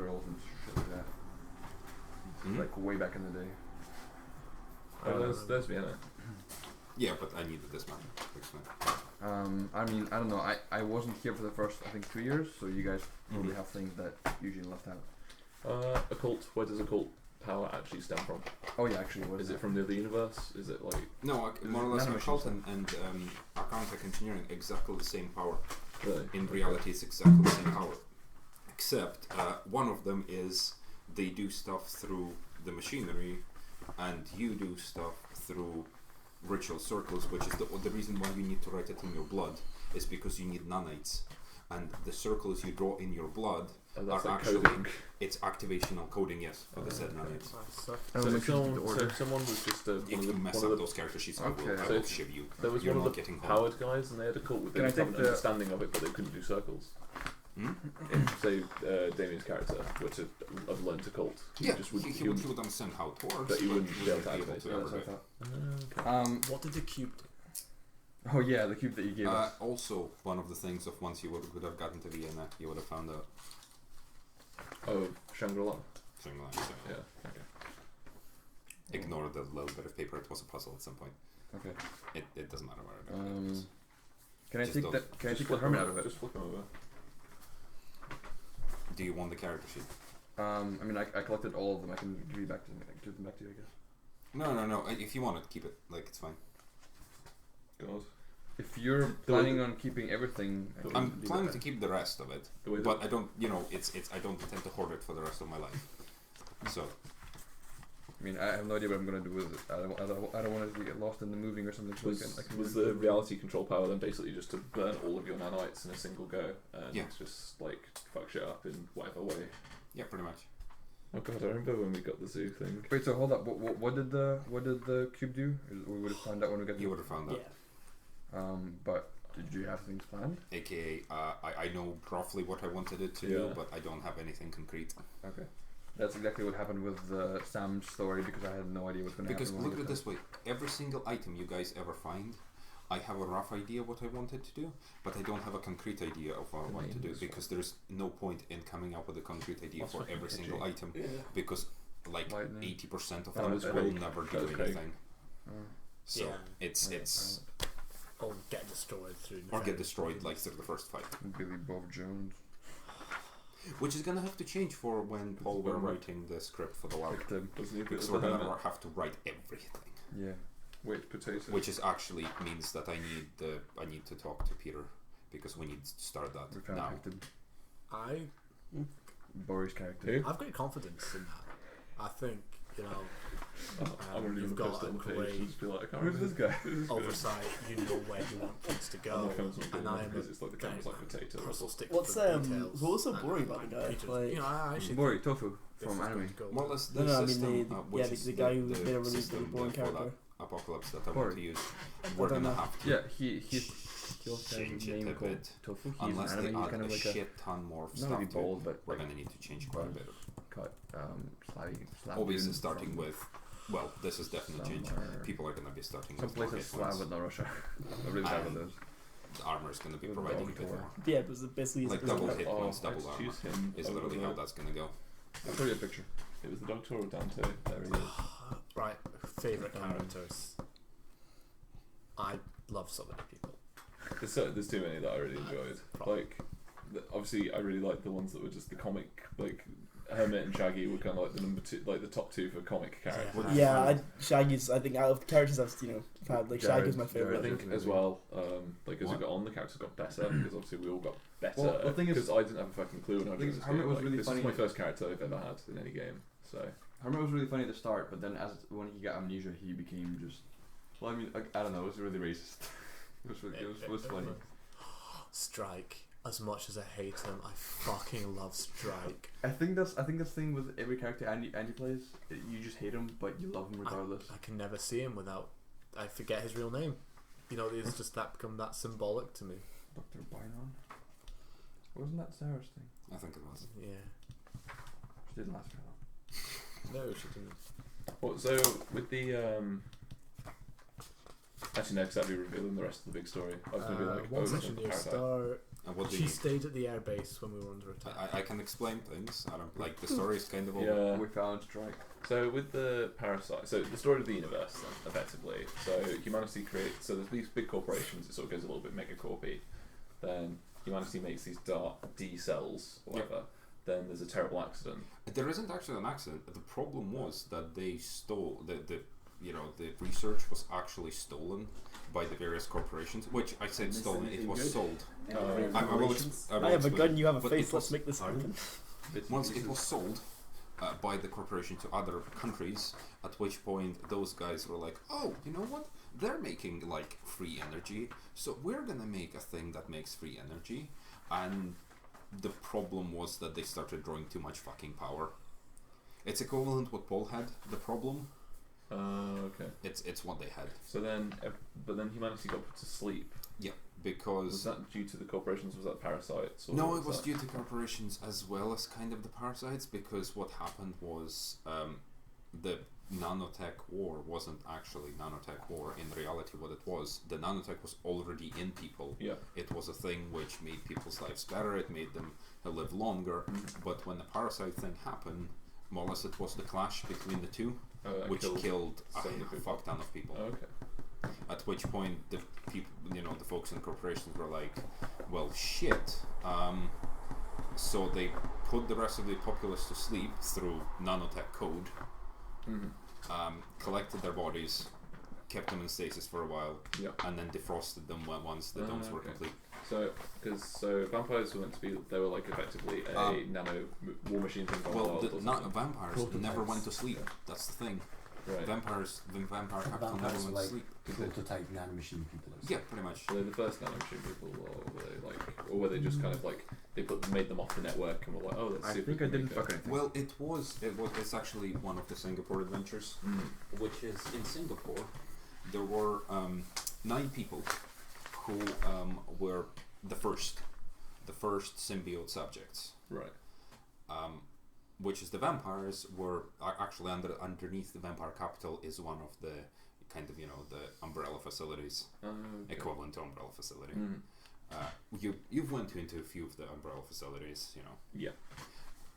girls and shit like that. Like way back in the day. Oh, there's Vienna. Yeah, but I needed this man. I mean, I don't know. I wasn't here for the first, I think, 2 years, so you guys probably have things that usually left out. Occult. Where does occult power actually stem from? Oh yeah, actually, what is it from the other universe? Is it like no, more or less occult and archonic engineering exactly the same power. Really? In reality, it's exactly the same power, except one of them is they do stuff through the machinery, and you do stuff through ritual circles, which is the reason why you need to write it in your blood, is because you need nanites, and the circles you draw in your blood are like actually coding. It's activational coding, yes, for the said nanites. So if someone was just if you mess up those character sheets, I will shiv you. There was You're one not of the powered guys, and they had a cult with they didn't have an understanding of it, but they couldn't do circles. If, say, Damien's character were to have learned to cult, he would understand how it works, but he wouldn't be able to activate it. What did the cube do? Oh yeah, the cube that you gave us. Also, one of the things of once you would have gotten to Vienna, you would have found out. Oh, Shangri-La. Shangri-La, yeah. Okay. Ignore the little bit of paper. It was a puzzle at some point. Okay. It doesn't matter where it is. Can I take that? Can I take the hermit out of it? Just flip him over. Do you want the character sheet? I mean, I collected all of them. I can give them back to you, I guess. No. If you want it, keep it. Like, it's fine. God. If you're planning on keeping everything, I'm planning to keep the rest of it, but I don't. I don't intend to hoard it for the rest of my life. So. I mean, I have no idea what I'm going to do with it. I don't want it to get lost in the moving or something. Was the reality control power then basically just to burn all of your nanites in a single go and just like fuck shit up in whatever way? Yeah, pretty much. Oh god, I remember when we got the zoo thing. Wait, so hold up. What did the cube do? We would have found out when we got. You would have found out. Yeah. But did you have things planned? AKA, I know roughly what I wanted it to do, but I don't have anything concrete. Okay. That's exactly what happened with Sam's story, because I had no idea what's going to happen. Because look at it this way, every single item you guys ever find, I have a rough idea what I wanted to do, but I don't have a concrete idea of what I want to do, because there's no point in coming up with a concrete idea for every single item, because like 80% of them will never do anything. So it's or get destroyed through like through the first fight. Billy Bob Jones. Which is gonna have to change for when Paul were writing the script for the LARP, because we're gonna have to write everything. Yeah. Wait, potatoes. Which is actually means that I need to talk to Peter, because we need to start that now. Boris character. I've got confidence in that. I think you've got a great who's this guy? oversight. You know where you want things to go, and I am it's like the camera's like potato. What's what's so boring about the guy? Like, I actually Mori Tofu from anime. More or less the guy who made a really boring character. Apocalypse that I want to use. We're gonna have to. Yeah, he's change it a bit. Tofu. Unless they add kind of a like shit ton more stuff to it, but we're gonna need to change quite a bit. Obviously, starting with. Well, this is definitely change. People are going to be starting with more hit Slav, but not Russia. I'm really bad with those. The armor is going to be providing a bit more. Yeah, it was basically like double hit points, double armor is literally how that's going to go. I'll show you a picture. It was the Doctor or Dante. There he is. Right, favourite characters. I love so many people. There's too many that I really enjoyed. Like, obviously, I really liked the ones that were just the comic, like. Hermit and Shaggy were kind of like the number two, like the top two for comic characters. Yeah, Shaggy's. I think out of the characters I've had, like Shaggy's my favorite. I think as well. Like as we got on, the characters got better because obviously we all got better. Well, the thing is, because I didn't have a fucking clue when I was Hermit was really funny. This was my first character I've ever had in any game. So Hermit was really funny at the start, but then when he got amnesia, he became just. Well, I mean, I don't know. It was really racist. it was funny. Strike. As much as I hate him, I fucking love Strike. I think that's the thing with every character Andy plays. You just hate him, but you love him regardless. I can never see him without. I forget his real name. It's just become that symbolic to me. Dr. Bynon? Wasn't that Sarah's thing? I think it was. Yeah. She didn't last very long. No, she didn't. Well, so with the actually no, because that'd be revealing the rest of the big story. I was going to be like, what section do you start? And what do She you stayed at the airbase when we were under attack. I can explain things. I don't like the story is kind of all Yeah. We found strike. So with the parasite, so the story of the universe, then, effectively. So humanity creates. So there's these big corporations. It sort of goes a little bit megacorpy. Then humanity makes these dark D cells, or whatever. Then there's a terrible accident. There isn't actually an accident. The problem was that they stole the research was actually stolen by the various corporations. Which I said stolen. It was sold. I have a gun, you have a face, let's make this happen. Once it was sold by the corporation to other countries, at which point those guys were like, oh, you know what? They're making like free energy, so we're gonna make a thing that makes free energy. And the problem was that they started drawing too much fucking power. It's equivalent what Paul had, the problem. Okay. It's what they had. So then, but then humanity got put to sleep. Yeah, because... Was that due to the corporations? Was that parasites? Or No, it was due to corporations as well as kind of the parasites, because what happened was the nanotech war wasn't actually nanotech war. In reality, what it was, the nanotech was already in people. Yeah. It was a thing which made people's lives better, it made them live longer, but when the parasite thing happened, more or less it was the clash between the two, which killed a fuck ton of people. Okay. At which point the people, the folks in corporations were like, well, shit. So they put the rest of the populace to sleep through nanotech code, collected their bodies, kept them in stasis for a while, and then defrosted them once the domes were complete. So vampires were meant to be, they were like effectively a nano war machine thing. Well, vampires never went to sleep. That's the thing. Right. Vampire capital never went to sleep. Prototype nanomachine people. Yeah, pretty much. Were they the first nanomachine people, or were they just kind of like they made them off the network and were like, oh, let's see if we can make it. Well, it's actually one of the Singapore adventures, which is in Singapore. There were 9 people who were the first symbiote subjects. Right. Which is the vampires were actually underneath the vampire capital is one of the kind of the umbrella facilities, equivalent to umbrella facility. You've went into a few of the umbrella facilities, Yeah.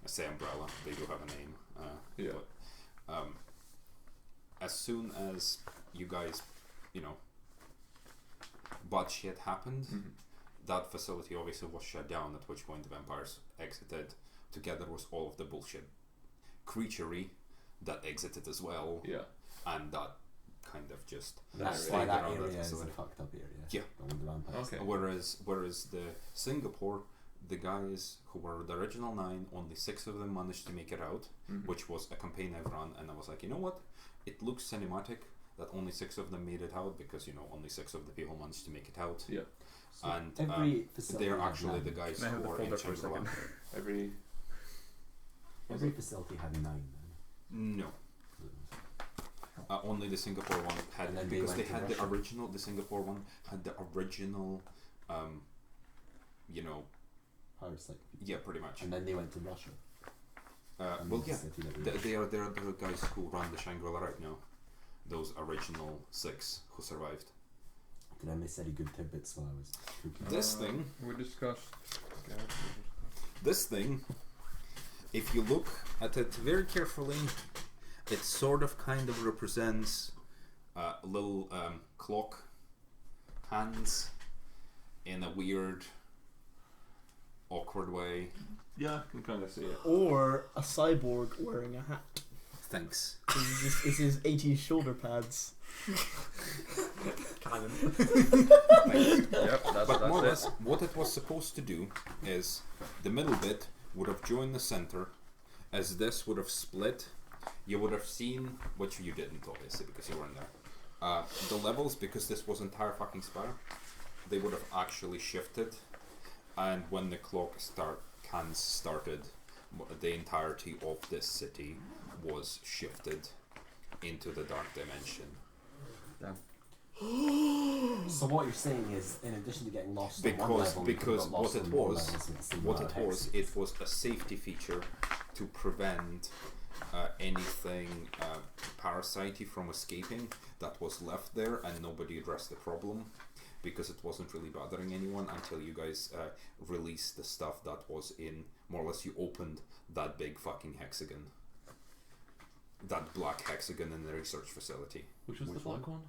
I say umbrella, they do have a name. Yeah. But, as soon as you guys, bad shit happened, that facility obviously was shut down. At which point the vampires exited. Together with all of the bullshit creaturey that exited as well. Yeah. And that kind of just that's why that area is a fucked up area. Yeah. The vampires. Okay. Whereas the Singapore, the guys who were the original 9, only 6 of them managed to make it out, which was a campaign I've run, and I was like, you know what? It looks cinematic that only 6 of them made it out because only 6 of the people managed to make it out. Yeah. So and they're actually the guys who are in Shangri-La. Every facility had 9 then? No. Only the Singapore one had, because they had the original, the Singapore one had the original, Parasite. Yeah, pretty much. And then they went to Russia. Well, yeah, they are the guys who run the Shangri-La right now. Those original 6 who survived. Did I miss any good tidbits while I was cooking? This thing. We discussed. This thing. If you look at it very carefully, it sort of kind of represents little clock hands in a weird, awkward way. Yeah, I can kind of see it. Or a cyborg wearing a hat. Thanks. This is 80s shoulder pads. Canon. Yep, that's more or it. less, what it was supposed to do is the middle bit would have joined the center. As this would have split, you would have seen, which you didn't obviously because you weren't there, the levels, because this was entire fucking spire, they would have actually shifted, and when the clock hands started, the entirety of this city was shifted into the dark dimension. Damn. So what you're saying is, in addition to getting lost on one level, because what it was a safety feature to prevent anything parasite from escaping that was left there, and nobody addressed the problem. because it wasn't really bothering anyone until you guys released the stuff that was in, more or less, you opened that big fucking hexagon. That black hexagon in the research facility. Which was the black one?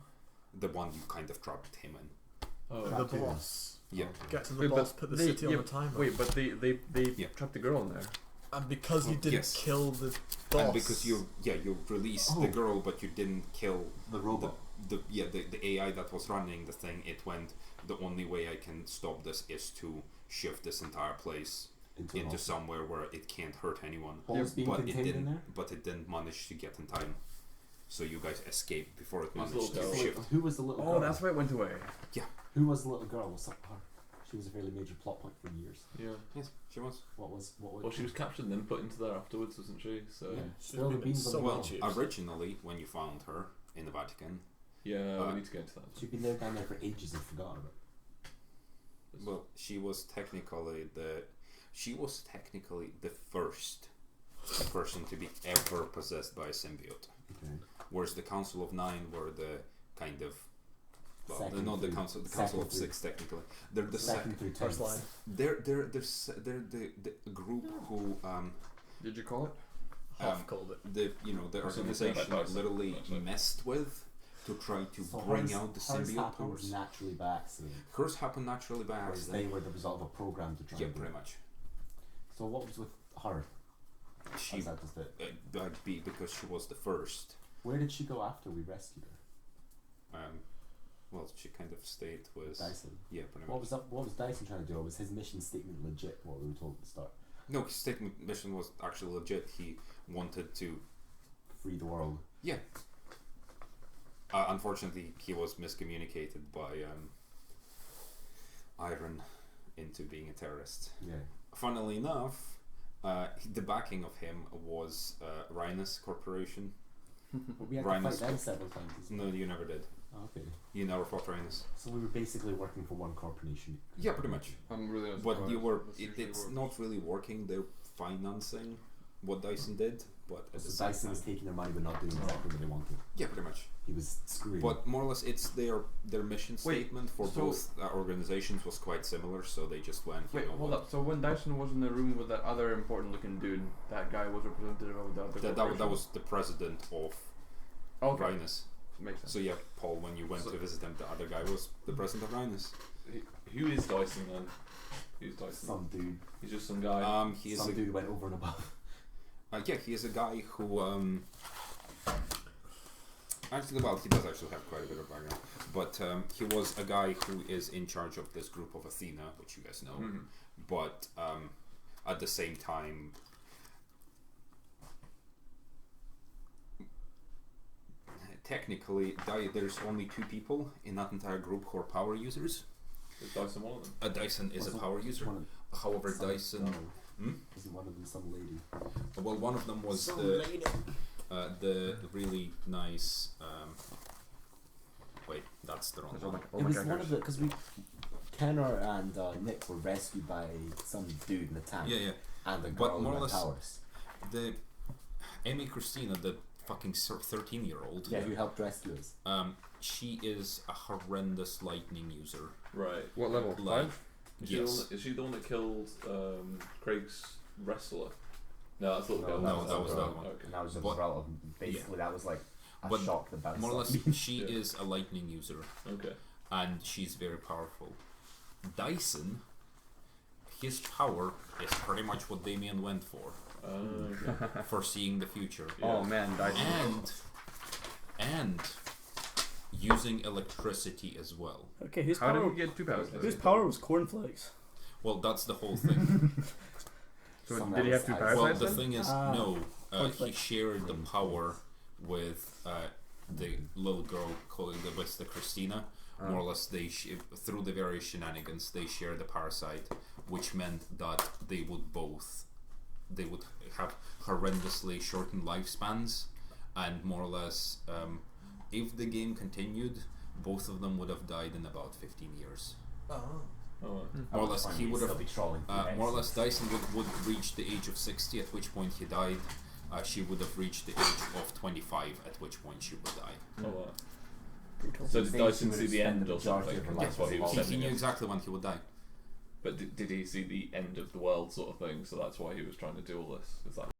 The one you kind of trapped him in. Oh, The boss. Yeah. Get to the Wait, boss, but put the they- city on yeah, the timer. Wait, but they Yeah. trapped the girl in there. And because you Oh, didn't yes. kill the boss. And because you released the girl, but you didn't kill The robot. the AI that was running the thing. It went, the only way I can stop this is to shift this entire place into somewhere where it can't hurt anyone. What was being but it contained in didn't. there? But it didn't manage to get in time. So you guys escaped before it It was managed little to girl. shift. Who was the little girl? Oh, that's why it went away. Who was the little girl? What's up with her? She was a fairly major plot point for years. yeah. Yes, she was. What was? Well, she was captured and then put into there afterwards, wasn't she? So Yeah. She's Still the been beans so on the Well, wall. cheap. originally when you found her in the Vatican, yeah, we need to get into that. She'd been there down there for ages and forgotten about it. well, she was technically the first person to be ever possessed by a symbiote. Okay. Whereas the Council of Nine were the kind of, well, they're Second not the through- Council of second Six technically. They're the Second through First tenth. line. They're the group who Did you call it? Half called it. the Or something organization like that, literally actually. messed with to try to So bring hers- out the hers symbiote happened powers. naturally by accident. Hers happened naturally by Whereas they accident. were the result of a program to try Yeah, and do pretty it. much. So what was with her? How She does that just fit? that'd be because she was the first. Where did she go after we rescued her? Well, she kind of stayed with Dyson. Yeah, pretty What much. was Dyson trying to do? Or was his mission statement legit? What we were told at the start. No, his statement mission was actually legit. He wanted to. Free the world. Yeah. Unfortunately, he was miscommunicated by Iron into being a terrorist. Yeah. Funnily enough, the backing of him was Rhinus Corporation. But we had Rhinus to fight them several times. No, you never did. Oh, okay. You never fought Rhinus. So we were basically working for one corporation. Yeah, pretty much. I'm really not But surprised. you were. That's It, usually it's works. not really working. They're financing what Dyson did, but at the So same Dyson was time, taking their money but not doing exactly what they wanted. yeah, pretty much. He was screwing. But more or less, it's their mission Wait, statement for so- both organizations was quite similar. So they just went. Wait, you know hold what? up. So when Dyson was in the room with that other important-looking dude, that guy was representative of the other That corporation? was the president of Okay, Rhinus. makes sense. So yeah, Paul, when you went So- to visit him, the other guy was the president of Rhinus. Who is Dyson then? Who's Dyson? some dude. He's just some guy. He is Some a, dude went over and above. yeah, he is a guy who actually, well, he does actually have quite a bit of background, but he was a guy who is in charge of this group of Athena, which you guys know, Mhm. but at the same time. Technically, there's only two people in that entire group who are power users. Is Dyson one of them? Dyson is a Wasn't power user. One of- However, some Dyson. girl. Hmm? Isn't one of them some lady? Well, one of them was So the lady. the really nice. Wait, that's the wrong That's all one. my It was characters. one of the because we, Kenner and Nick were rescued by some dude in a tank, Yeah, yeah. and the But girl more or in the less- towers. The Amy Christina, the fucking 13-year-old. Yeah, who helped rescue us. She is a horrendous lightning user. Right. What level? Like, 5? Is she the one that killed Craig's wrestler? No, that's the little No, girl. no, that was the other one. Okay. And that was just But- relevant. Basically, that was like a But shock that bounced More or off less, me. she Yeah. is a lightning user, Okay. and she's very powerful. Dyson, his power is pretty much what Damien went for Okay. foreseeing the future. Yeah. Oh man, Dyson. And using electricity as well. Okay, whose How did power? we get two powers? Whose power was cornflakes? Well, that's the whole thing. So Some did he have two else powers? Well, Well, the thing is, Ah. no, he Conflict. shared the power with the little girl called the Christina. More or less, through the various shenanigans, they share the parasite, which meant that they would have horrendously shortened lifespans, and more or less, if the game continued, both of them would have died in about 15 years. Oh. Oh, More or less, he would have. Still be trolling. More or less, Dyson would reach the age of 60, at which point he died. She would have reached the age of 25, at which point she would die. oh, Brutal. So did Thinks Dyson he see would the spend end the or majority something? of her That's life why he as was a He sending knew him. exactly when he would die. But did he see the end of the world sort of thing? So that's why he was trying to do all this. Is that